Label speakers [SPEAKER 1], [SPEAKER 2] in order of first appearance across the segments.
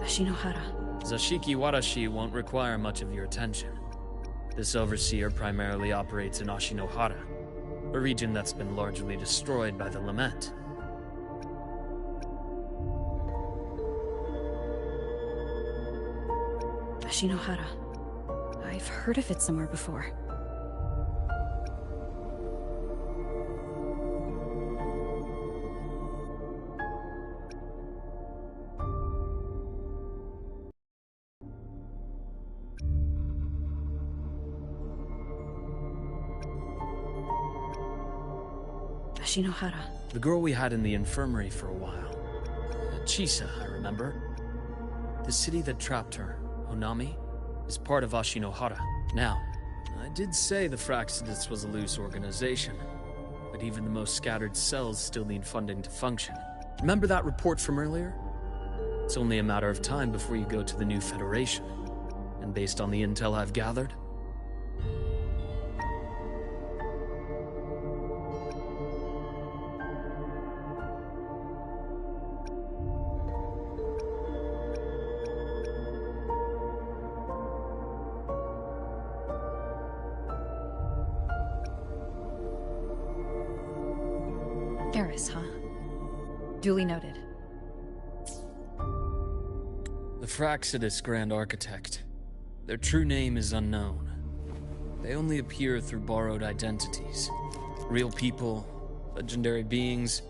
[SPEAKER 1] Ashinohara.
[SPEAKER 2] Zashiki Warashi won't require much of your attention. This overseer primarily operates in Ashinohara, a region that's been largely destroyed by the Lament.
[SPEAKER 1] Ashinohara. I've heard of it somewhere before. Ashinohara.
[SPEAKER 2] The girl we had in the infirmary for a while. Chisa, I remember. The city that trapped her, Onami, is part of Ashinohara. Now, I did say the Fraxidus was a loose organization, but even the most scattered cells still need funding to function. Remember that report from earlier? It's only a matter of time before you go to the new Federation. And based on the intel I've gathered,
[SPEAKER 1] Eris, huh? Duly noted.
[SPEAKER 2] the Fraxidus Grand Architect. Their true name is unknown. They only appear through borrowed identities. Real people, legendary beings,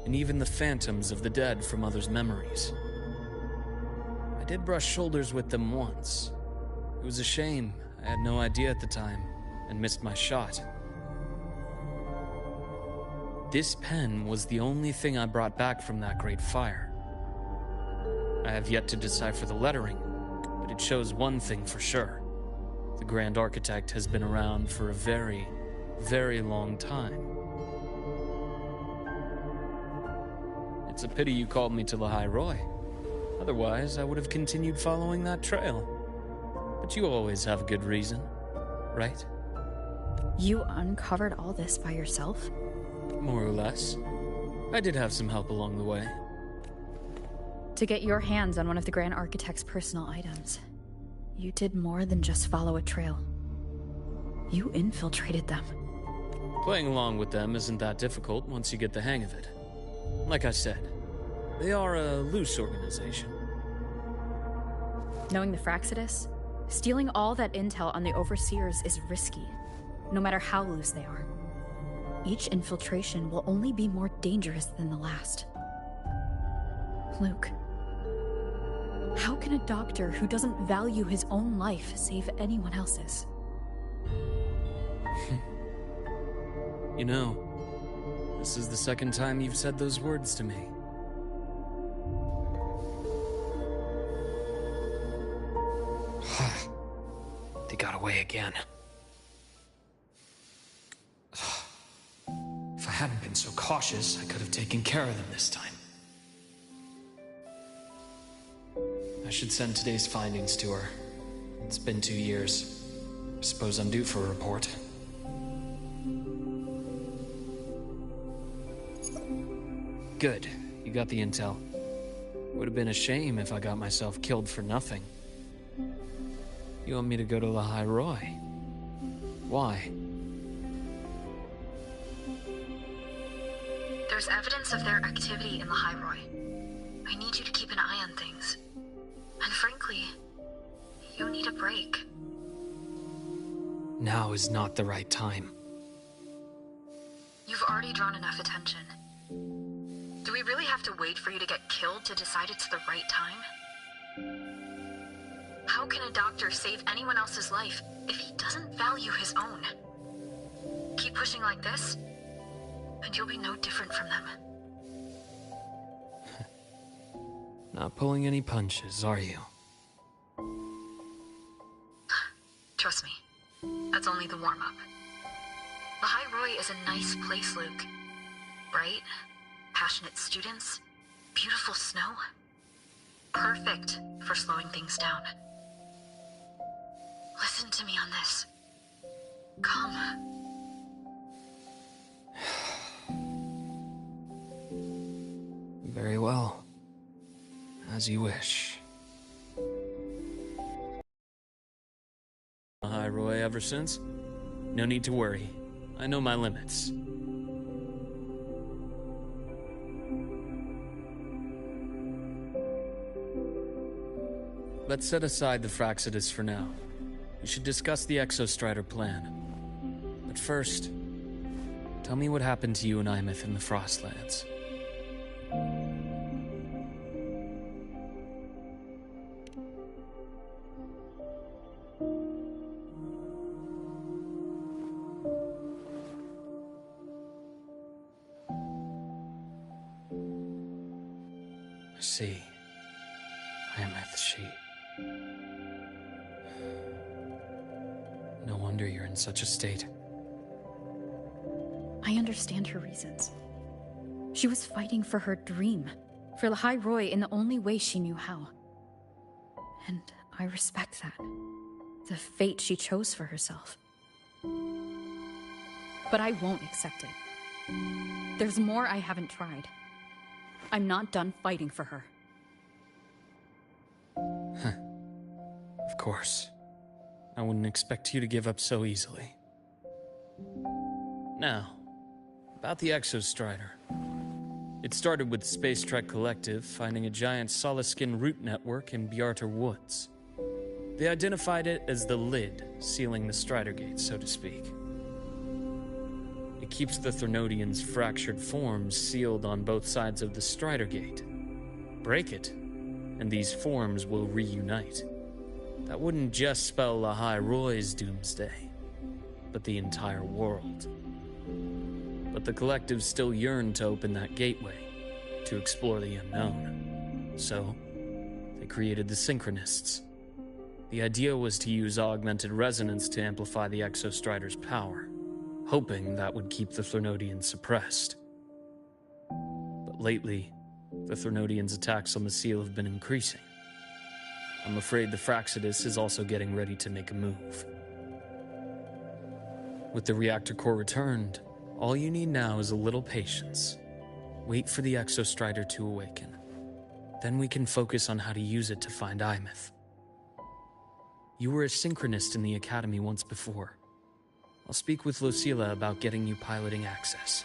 [SPEAKER 2] and even the phantoms of the dead from others' memories. I did brush shoulders with them once. It was a shame. I had no idea at the time, and missed my shot. This pen was the only thing I brought back from that great fire. I have yet to decipher the lettering, but it shows one thing for sure. The Grand Architect has been around for a very, very long time. It's a pity you called me to Lahai Roy. Otherwise, I would have continued following that trail. But you always have a good reason, right?
[SPEAKER 1] You uncovered all this by yourself?
[SPEAKER 2] More or less. I did have some help along the way.
[SPEAKER 1] To get your hands on one of the Grand Architect's personal items, you did more than just follow a trail. You infiltrated them.
[SPEAKER 2] Playing along with them isn't that difficult once you get the hang of it. Like I said, they are a loose organization.
[SPEAKER 1] Knowing the Fraxidus, stealing all that intel on the Overseers is risky, no matter how loose they are. Each infiltration will only be more dangerous than the last. Luke, how can a doctor who doesn't value his own life save anyone else's?
[SPEAKER 2] You know, this is the second time you've said those words to me. They got away again. If I hadn't been so cautious, I could have taken care of them this time. I should send today's findings to her. It's been 2 years. I suppose I'm due for a report. Good. You got the intel. Would have been a shame if I got myself killed for nothing. You want me to go to Lahai Roy? Why?
[SPEAKER 1] There's evidence of their activity in Lahai Roy. I need you to keep an eye on things. And frankly, you need a break.
[SPEAKER 2] Now is not the right time.
[SPEAKER 1] You've already drawn enough attention. Do we really have to wait for you to get killed to decide it's the right time? How can a doctor save anyone else's life if he doesn't value his own? Keep pushing like this, and you'll be no different from them.
[SPEAKER 2] Not pulling any punches, are you?
[SPEAKER 1] Trust me, that's only the warm-up. Lahai Roy is a nice place, Luke. Bright, passionate students, beautiful snow. Perfect for slowing things down. Listen to me on this. Come.
[SPEAKER 2] Very well. As you wish. Hi, Roy, ever since. No need to worry. I know my limits. Let's set aside the Fraxidus for now. We should discuss the Exostrider plan. But first, tell me what happened to you and Imeth in the Frostlands. I see. Imeth, she... No wonder you're in such a state.
[SPEAKER 1] I understand her reasons. She was fighting for her dream, for the High Roy in the only way she knew how. And I respect that. The fate she chose for herself. But I won't accept it. There's more I haven't tried. I'm not done fighting for her.
[SPEAKER 2] Of course. I wouldn't expect you to give up so easily. Now, about the Exostrider. It started with Space Trek Collective finding a giant Solaskin root network in Bjartar Woods. They identified it as the lid, sealing the Strider Gate, so to speak. It keeps the Threnodians' fractured forms sealed on both sides of the Strider Gate. Break it, and these forms will reunite. That wouldn't just spell the High Roy's doomsday, but the entire world. But the Collective still yearned to open that gateway, to explore the unknown. So, they created the Synchronists. The idea was to use augmented resonance to amplify the Exostrider's power, hoping that would keep the Threnodians suppressed. But lately, the Threnodians' attacks on the seal have been increasing. I'm afraid the Fraxidus is also getting ready to make a move. With the reactor core returned, all you need now is a little patience. Wait for the Exostrider to awaken. Then we can focus on how to use it to find Imeth. You were a synchronist in the Academy once before. I'll speak with Lucilla about getting you piloting access.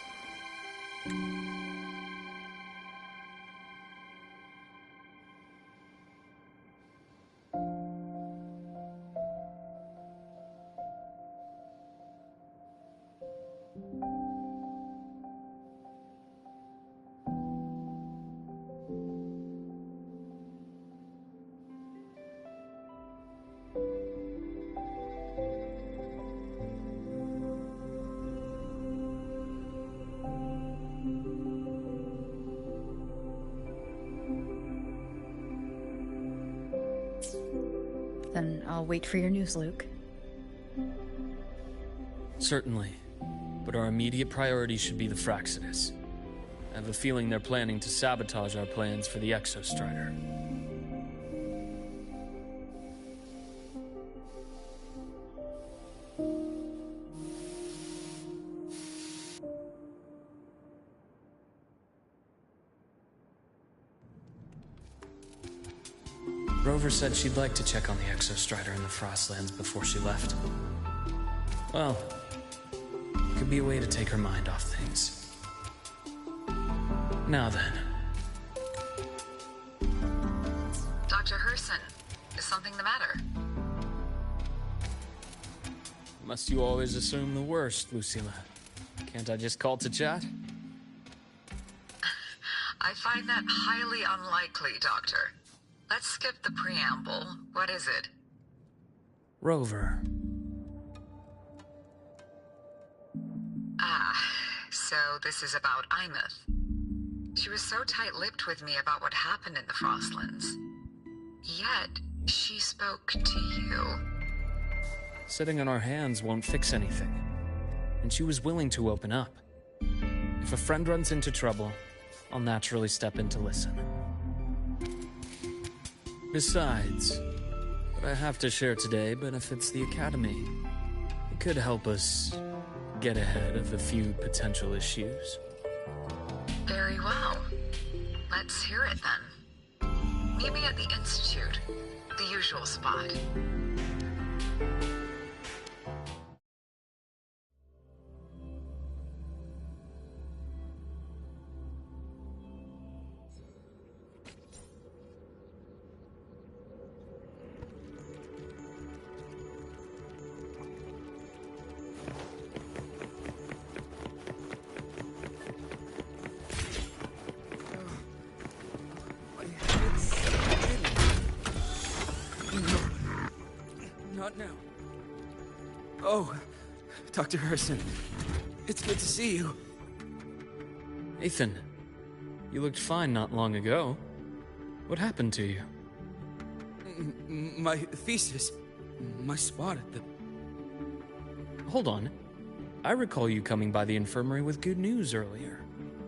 [SPEAKER 1] Then I'll wait for your news, Luke.
[SPEAKER 2] Certainly. But our immediate priority should be the Fraxidus. I have a feeling they're planning to sabotage our plans for the Exostrider. Rover said she'd like to check on the Exostrider in the Frostlands before she left. Well, could be a way to take her mind off things. Now then.
[SPEAKER 3] Dr. Herson, is something the matter?
[SPEAKER 2] Must you always assume the worst, Lucilla? Can't I just call to chat?
[SPEAKER 3] I find that highly unlikely, Doctor. Let's skip the preamble. What is it?
[SPEAKER 2] Rover.
[SPEAKER 3] Ah, so this is about Imeth. She was so tight-lipped with me about what happened in the Frostlands. Yet, she spoke to you.
[SPEAKER 2] Sitting on our hands won't fix anything. And she was willing to open up. If a friend runs into trouble, I'll naturally step in to listen. Besides, what I have to share today benefits the Academy. It could help us get ahead of a few potential issues.
[SPEAKER 3] Very well. Let's hear it then. Meet me at the Institute, the usual spot.
[SPEAKER 4] Now. Oh, Dr. Harrison. It's good to see you.
[SPEAKER 2] Ethan, you looked fine not long ago. What happened to you?
[SPEAKER 4] My thesis. My spot at the...
[SPEAKER 2] Hold on. I recall you coming by the infirmary with good news earlier.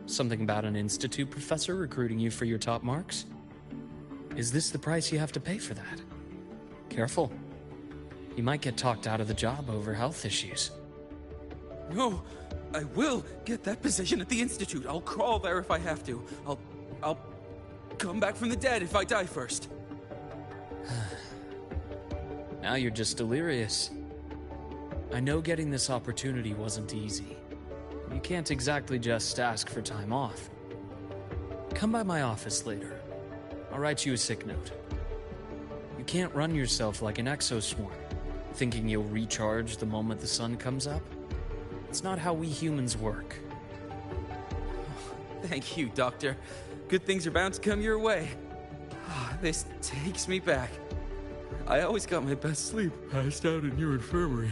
[SPEAKER 2] Something about an institute professor recruiting you for your top marks? Is this the price you have to pay for that? Careful. You might get talked out of the job over health issues.
[SPEAKER 4] No, I will get that position at the institute. I'll crawl there if I have to. I'll come back from the dead if I die first.
[SPEAKER 2] Now you're just delirious. I know getting this opportunity wasn't easy. You can't exactly just ask for time off. Come by my office later. I'll write you a sick note. You can't run yourself like an exoswarm, thinking you'll recharge the moment the sun comes up. It's not how we humans work.
[SPEAKER 4] Thank you, Doctor. Good things are bound to come your way. This takes me back. I always got my best sleep passed out in your infirmary.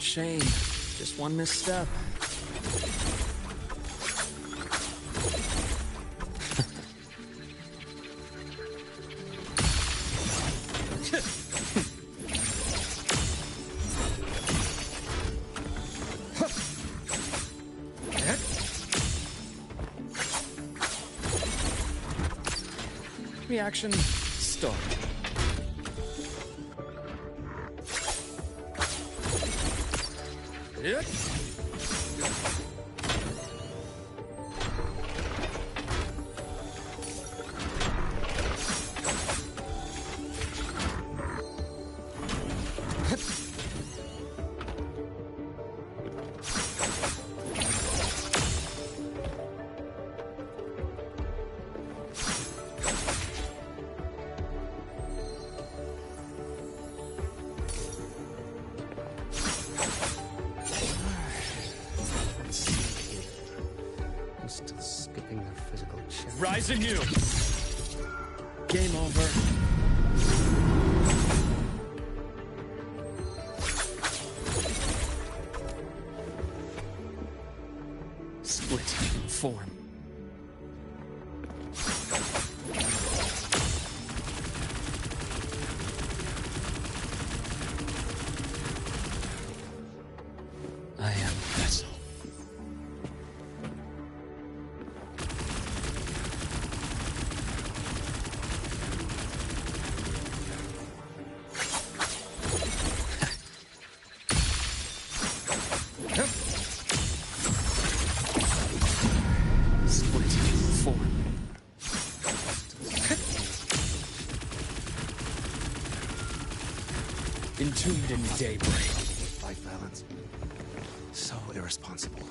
[SPEAKER 2] Shame. Just one misstep. Reaction start. Yep.
[SPEAKER 5] Still skipping their physical check.
[SPEAKER 2] Rise anew. Game over. Split form. I am vessel. Split form. Entombed in daybreak.
[SPEAKER 5] Life balance. So irresponsible.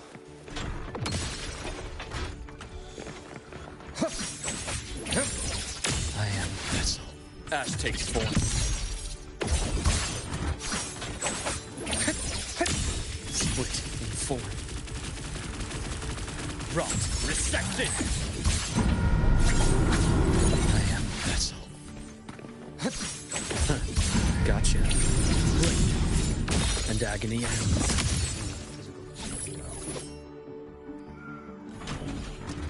[SPEAKER 2] I am vessel. Ash takes form. Split in form. Rot resected. I am vessel. Gotcha. Blade. And agony ends.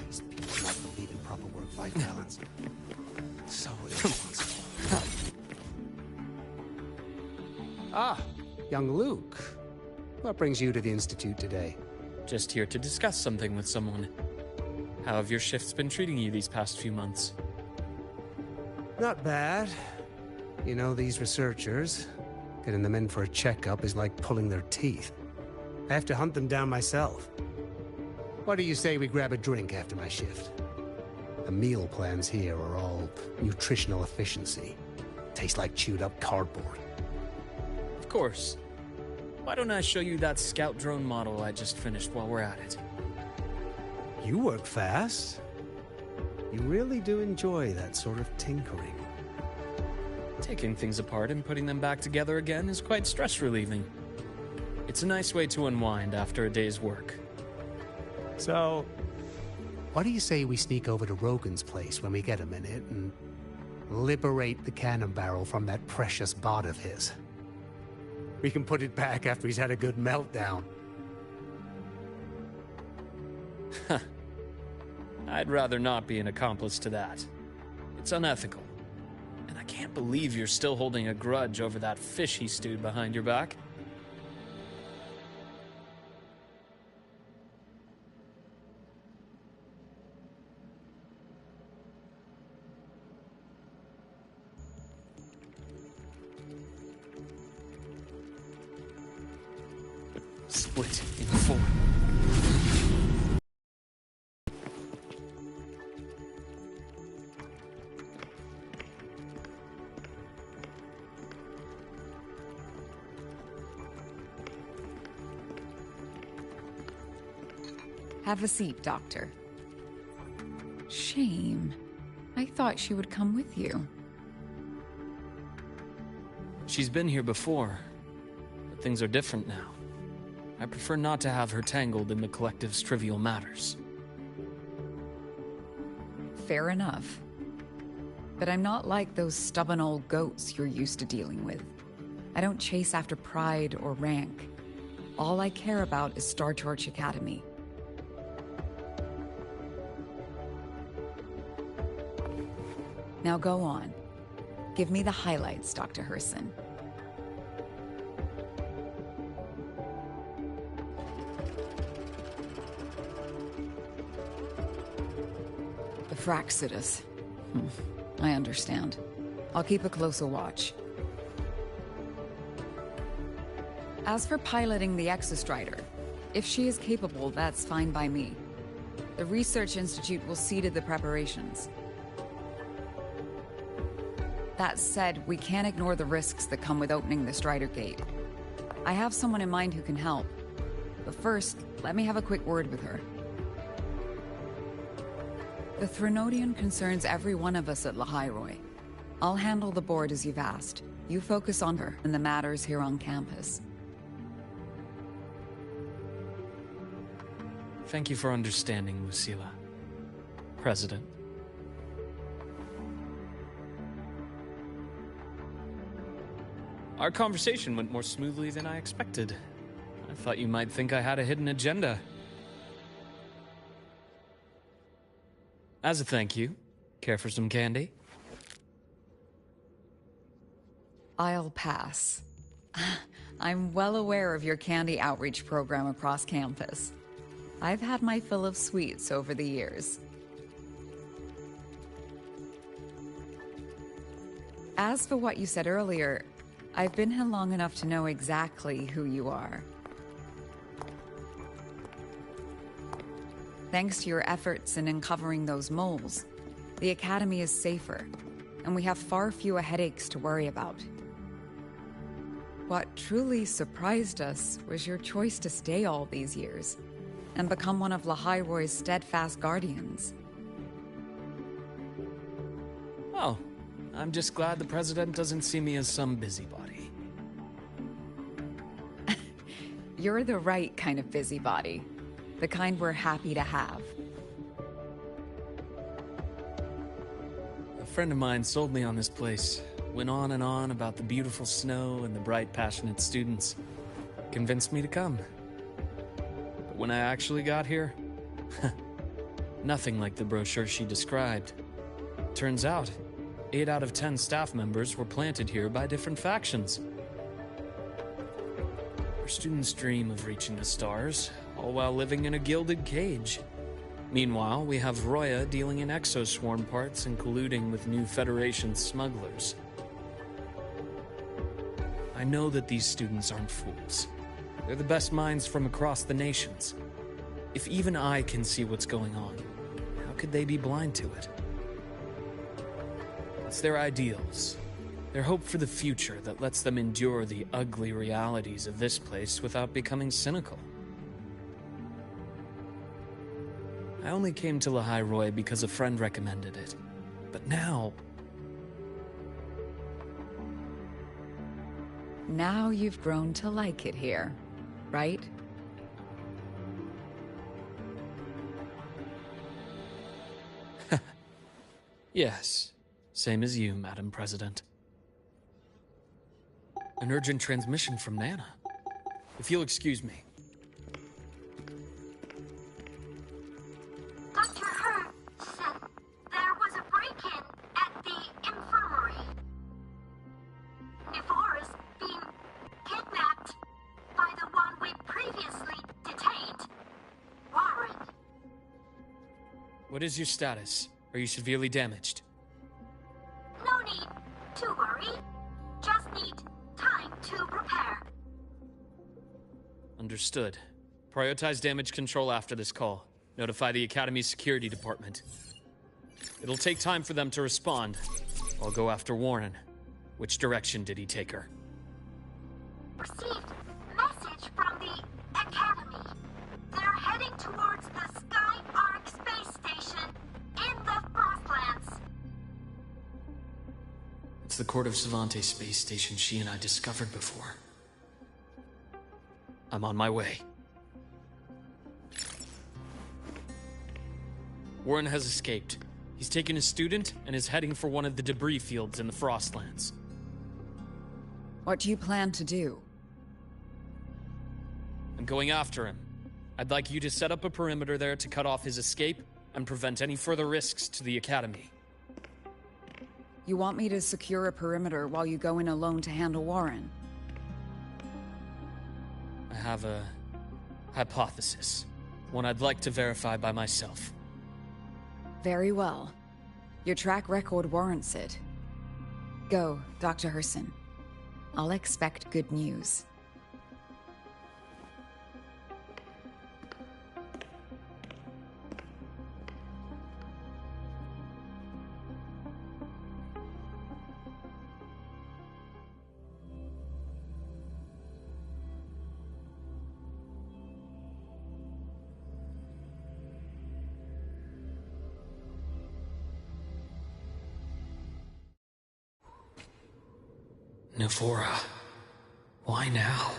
[SPEAKER 5] These people do not believe in proper work-life Ah, young Luke. What brings you to the Institute today?
[SPEAKER 2] Just here to discuss something with someone. How have your shifts been treating you these past few months?
[SPEAKER 5] Not bad. You know, these researchers, getting them in for a checkup is like pulling their teeth. I have to hunt them down myself. What do you say we grab a drink after my shift? The meal plans here are all nutritional efficiency. Taste like chewed up cardboard.
[SPEAKER 2] Of course. Why don't I show you that scout drone model I just finished while we're at it?
[SPEAKER 5] You work fast. You really do enjoy that sort of tinkering.
[SPEAKER 2] Taking things apart and putting them back together again is quite stress-relieving. It's a nice way to unwind after a day's work.
[SPEAKER 5] So, what do you say we sneak over to Rogan's place when we get a minute and liberate the cannon barrel from that precious bot of his? We can put it back after he's had a good meltdown.
[SPEAKER 2] I'd rather not be an accomplice to that. It's unethical. And I can't believe you're still holding a grudge over that fish he stewed behind your back. Split in four.
[SPEAKER 6] Have a seat, Doctor. Shame. I thought she would come with you.
[SPEAKER 2] She's been here before, but things are different now. I prefer not to have her tangled in the collective's trivial matters.
[SPEAKER 6] Fair enough. But I'm not like those stubborn old goats you're used to dealing with. I don't chase after pride or rank. All I care about is Star Torch Academy. Now go on. Give me the highlights, Dr. Herson. The Fraxidus. I understand. I'll keep a closer watch. As for piloting the Exostrider, if she is capable, that's fine by me. The Research Institute will see to the preparations. That said, we can't ignore the risks that come with opening the Strider Gate. I have someone in mind who can help. But first, let me have a quick word with her. The Threnodian concerns every one of us at Lahairoi. I'll handle the board as you've asked. You focus on her and the matters here on campus.
[SPEAKER 2] Thank you for understanding, Lucila. President. Our conversation went more smoothly than I expected. I thought you might think I had a hidden agenda. As a thank you, care for some candy?
[SPEAKER 6] I'll pass. I'm well aware of your candy outreach program across campus. I've had my fill of sweets over the years. As for what you said earlier, I've been here long enough to know exactly who you are. Thanks to your efforts in uncovering those moles, the Academy is safer, and we have far fewer headaches to worry about. What truly surprised us was your choice to stay all these years, and become one of Lahairoi's steadfast guardians.
[SPEAKER 2] Oh, I'm just glad the President doesn't see me as some busybody.
[SPEAKER 6] You're the right kind of busybody. The kind we're happy to have.
[SPEAKER 2] A friend of mine sold me on this place. Went on and on about the beautiful snow and the bright, passionate students. Convinced me to come. But when I actually got here, nothing like the brochure she described. Turns out, 8 out of 10 staff members were planted here by different factions. Our students dream of reaching the stars, all while living in a gilded cage. Meanwhile, we have Roya dealing in exoswarm parts and colluding with new Federation smugglers. I know that these students aren't fools. They're the best minds from across the nations. If even I can see what's going on, how could they be blind to it? It's their ideals, their hope for the future that lets them endure the ugly realities of this place without becoming cynical. I only came to Lahai Roy because a friend recommended it. But now...
[SPEAKER 6] Now you've grown to like it here, right?
[SPEAKER 2] Yes. Same as you, Madam President. An urgent transmission from Nana. If you'll excuse me.
[SPEAKER 7] Dr. Hurd said there was a break-in at the infirmary. Nevora's being kidnapped by the one we previously detained, Warren.
[SPEAKER 2] What is your status? Are you severely damaged?
[SPEAKER 7] No need to worry. Just need time to repair.
[SPEAKER 2] Understood. Prioritize damage control after this call. Notify the Academy's security department. It'll take time for them to respond. I'll go after Warren. Which direction did he take her?
[SPEAKER 7] Received message from the Academy. They're heading towards the Sky Arc space station in the Frostlands.
[SPEAKER 2] It's the Court of Savante space station she and I discovered before. I'm on my way. Warren has escaped. He's taken a student and is heading for one of the debris fields in the Frostlands.
[SPEAKER 6] What do you plan to do?
[SPEAKER 2] I'm going after him. I'd like you to set up a perimeter there to cut off his escape and prevent any further risks to the Academy.
[SPEAKER 6] You want me to secure a perimeter while you go in alone to handle Warren?
[SPEAKER 2] I have a hypothesis. One I'd like to verify by myself.
[SPEAKER 6] Very well. Your track record warrants it. Go, Dr. Herson. I'll expect good news.
[SPEAKER 2] Nevora. Why now?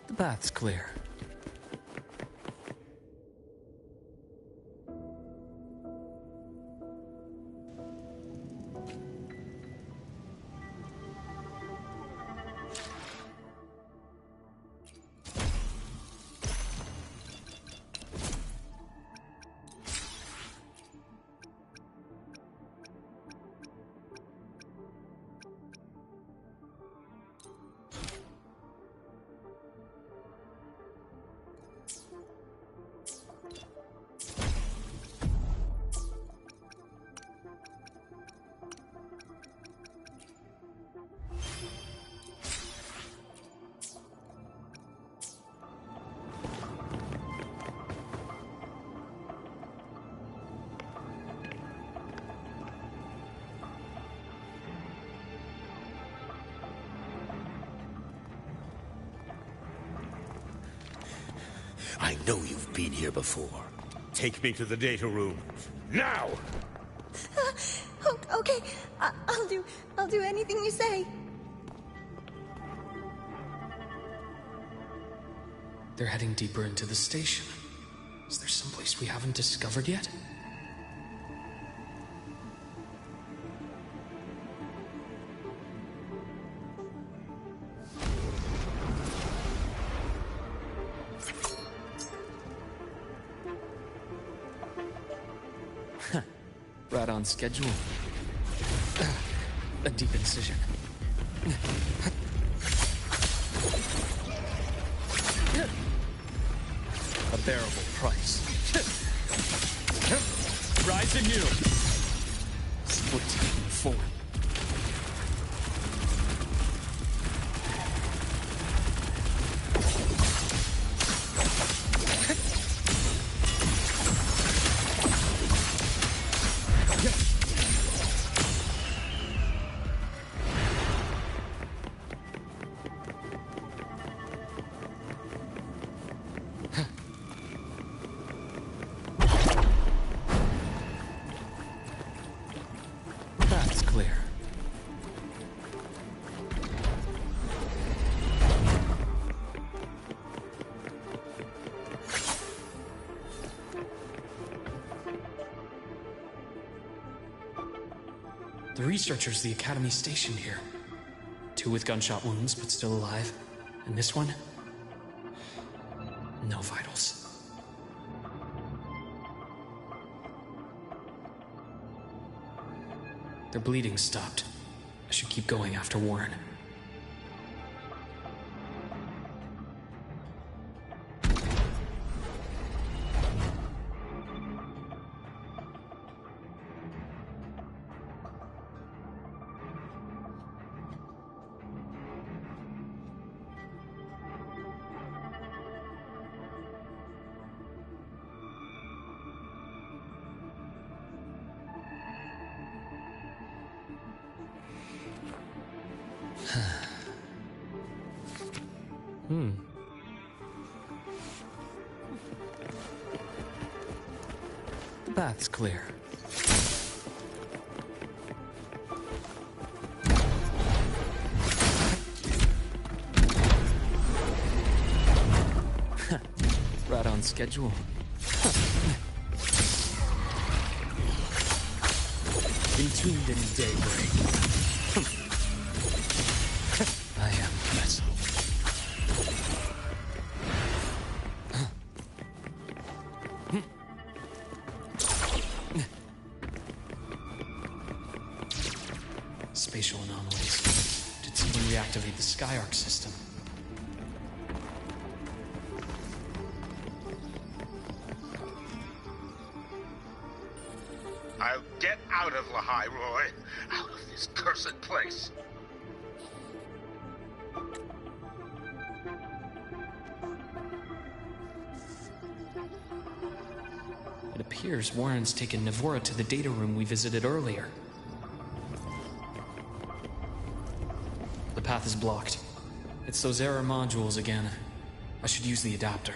[SPEAKER 2] The bath's clear.
[SPEAKER 8] I know you've been here before. Take me to the data room. Now!
[SPEAKER 9] Okay, I'll do anything you say.
[SPEAKER 2] They're heading deeper into the station. Is there someplace we haven't discovered yet? Right on schedule. A deep incision. A bearable price. Rise anew. Split in four. That's clear. The researchers the Academy stationed here. 2 with gunshot wounds, but still alive. And this one? No vitals. Their bleeding stopped. I should keep going after Warren. The path's clear. Right on schedule. Entombed in daybreak. I am the vessel. Spatial anomalies. Did someone reactivate the Skyarc system?
[SPEAKER 8] I'll get out of Lahai, Roy. Out of this cursed place.
[SPEAKER 2] It appears Warren's taken Navora to the data room we visited earlier. The path is blocked. It's those error modules again. I should use the adapter.